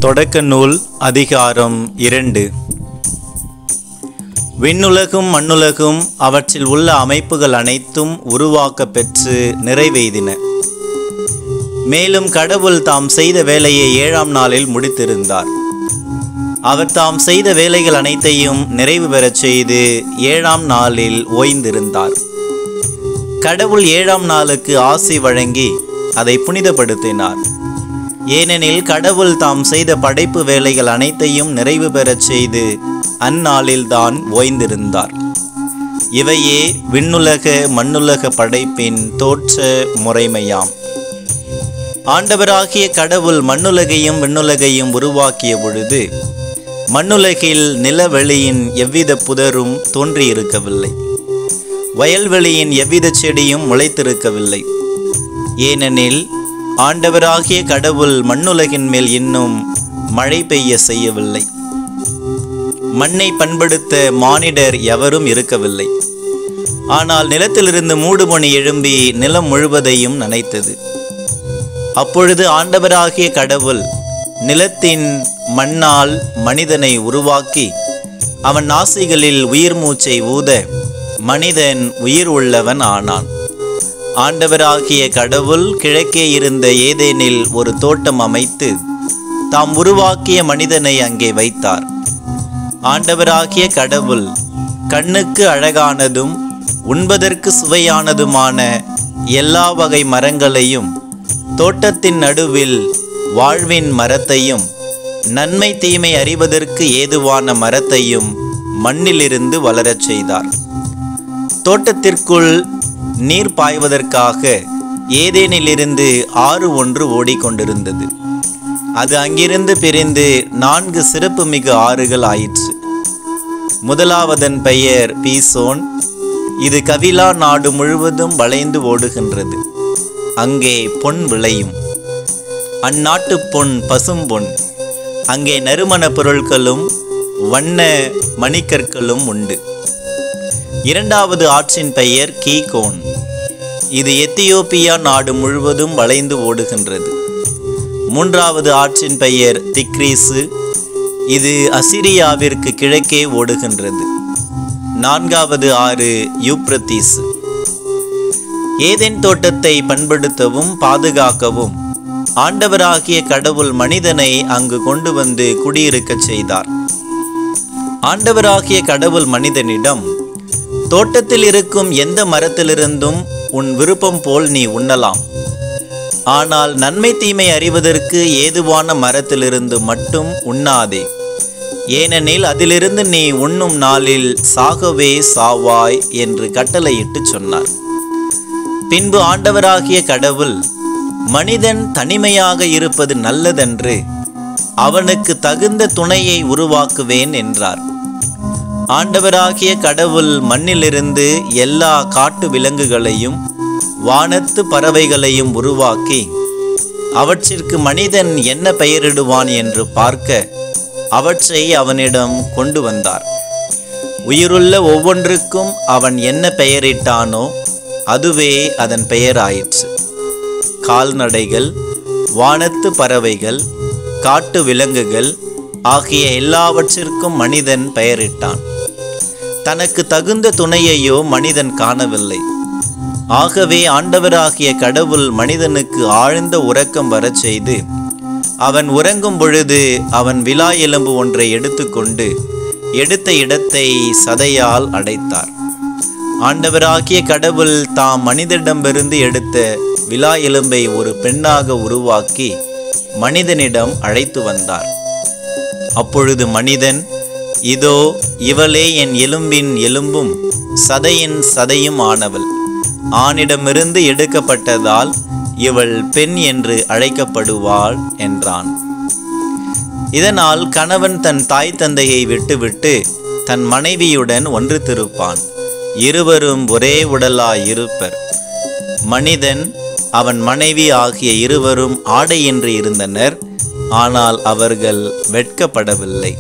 தொடக்க நூல் அதிகாரம் 2. விண்ணுலகும் மண்ணுலகும் அவற்றில் உள்ள அமைப்புகள் அனைத்தும் உருவாக்க பெற்று நிறைவெய்தின. மேலும் கடவுள் தாம் செய்த வேலையை 7ஆம் நாளில் முடித்திருந்தார். அவர் தாம் செய்த வேலைகள் அனைத்தையும் நிறைவு பெறச் செய்து 7ஆம் நாளில் ஓய்ந்திருந்தார். கடவுள் 7ஆம் நாளுக்கு ஆசி வழங்கி அதை புனிதப்படுத்தினார். ஏனெனில் கடவுள் தாம் செய்த படைப்பு வேலைகள் அனைத்தையும் நிறைவு பெறச் செய்து அந்நாளில்தான் ஓய்ந்திருந்தார். இவையே விண்ணுலக மண்ணுலக படைப்பின் தோற்ற முறைமையாம். ஆண்டவராகிய கடவுள் மண்ணுலகையும் விண்ணுலகையும் உருவாக்கிய பொழுது மண்ணுலகில் நிலவெளியின் எவ்வித புதரும் தோன்றியிருக்கவில்லை, வயல்வெளியின் எவ்வித செடியும் முளைத்திருக்கவில்லை. ஏனெனில் ஆண்டவராகிய கடவுள் மண்ணுலகின் மேல் இன்னும் மழை பெய்ய செய்யவில்லை. மண்ணை பண்படுத்த மானிடர் எவரும் இருக்கவில்லை. ஆனால் நிலத்திலிருந்து மூடுபனி எழும்பி நிலம் முழுவதையும் நனைத்தது. அப்பொழுது ஆண்டவராகிய கடவுள் நிலத்தின் மண்ணால் மனிதனை உருவாக்கி அவன் நாசிகளில் உயிர் மூச்சை ஊத மனிதன் உயிர் உள்ளவன் ஆனான். ஆண்டவராகிய கடவுள் கிழக்கே இருந்த ஏதேனில் ஒரு தோட்டம் அமைத்து தாம் உருவாக்கிய மனிதனை அங்கே வைத்தார். ஆண்டவராகிய கடவுள் கண்ணுக்கு அழகானதும் உண்பதற்கு சுவையானதுமான எல்லா வகை மரங்களையும் தோட்டத்தின் நடுவில் வாழ்வின் மரத்தையும் நன்மை தீமை அறிவதற்கு ஏதுவான மரத்தையும் மண்ணிலிருந்து வளரச் செய்தார். தோட்டத்திற்குள் நீர் பாய்வதற்காக ஏதேனிலிருந்து ஆறு ஒன்று ஓடிக்கொண்டிருந்தது. அது அங்கிருந்து பிரிந்து 4 சிறப்புமிகு ஆறுகள் ஆயிற்று. முதலாவதன் பெயர் பீசோன். இது கவிலா நாடு முழுவதும் வளைந்து ஓடுகின்றது. அங்கே பொன் விளையும். அந்நாட்டு பொன் பசும்பொன். அங்கே நறுமண பொருட்களும் வண்ண மணிக்கற்களும் உண்டு. இரண்டாவது ஆற்றின் பெயர் கீகோன். இது எத்தியோப்பியா நாடு முழுவதும் வளைந்து ஓடுகின்றது. மூன்றாவது ஆற்றின் பெயர் திக்ரீசு. இது அசிரியாவிற்கு கிழக்கே ஓடுகின்றது. நான்காவது ஆறு யூப்ரத்தீசு. ஏதேன் தோட்டத்தை பண்படுத்தவும் பாதுகாக்கவும் ஆண்டவராகிய கடவுள் மனிதனை அங்கு கொண்டு வந்து குடியிருக்கச் செய்தார். ஆண்டவராகிய கடவுள் மனிதனிடம், தோட்டத்தில் இருக்கும் எந்த மரத்திலிருந்தும் உன் விருப்பம் போல் நீ உண்ணலாம். ஆனால் நன்மை தீமை அறிவதற்கு ஏதுவான மரத்திலிருந்து மட்டும் உண்ணாதே. ஏனெனில் அதிலிருந்து நீ உண்ணும் நாளில் சாகவே சாவாய் என்று கட்டளையிட்டு சொன்னார். பின்பு ஆண்டவராகிய கடவுள், மனிதன் தனிமையாக இருப்பது நல்லதென்று அவனுக்கு தகுந்த துணையை உருவாக்குவேன் என்றார். ஆண்டவராகிய கடவுள் மண்ணிலிருந்து எல்லா காட்டு விலங்குகளையும் வானத்து பறவைகளையும் உருவாக்கி அவற்றிற்கு மனிதன் என்ன பெயரிடுவான் என்று பார்க்க அவற்றை அவனிடம் கொண்டு வந்தார். உயிருள்ள ஒவ்வொன்றுக்கும் அவன் என்ன பெயரிட்டானோ அதுவே அதன் பெயராயிற்று. கால்நடைகள், வானத்து பறவைகள், காட்டு விலங்குகள் ஆகிய எல்லாவற்றிற்கும் மனிதன் பெயரிட்டான். தனக்கு தகுந்த துணையையோ மனிதன் காணவில்லை. ஆகவே ஆண்டவராகிய கடவுள் மனிதனுக்கு ஆழ்ந்த உறக்கம் வரச் செய்து அவன் உறங்கும் பொழுது அவன் விலா எலும்பு ஒன்றை எடுத்துக்கொண்டு எடுத்த இடத்தை சதையால் அடைத்தார். ஆண்டவராகிய கடவுள் தாம் மனிதனிடமிருந்து எடுத்த விலா எலும்பை ஒரு பெண்ணாக உருவாக்கி மனிதனிடம் அழைத்து வந்தார். அப்பொழுது மனிதன், இதோ இவளே என் எலும்பின் எலும்பும் சதையின் சதையும் ஆனவள். ஆணிடமிருந்து எடுக்கப்பட்டதால் இவள் பெண் என்று அழைக்கப்படுவாள் என்றான். இதனால் கணவன் தன் தாய் தந்தையை விட்டுவிட்டு தன் மனைவியுடன் ஒன்றித்திருப்பான். இருவரும் ஒரே உடலாயிருப்பர். மனிதன் அவன் மனைவி ஆகிய இருவரும் ஆடையின்றி இருந்தனர். ஆனால் அவர்கள் வெட்கப்படவில்லை.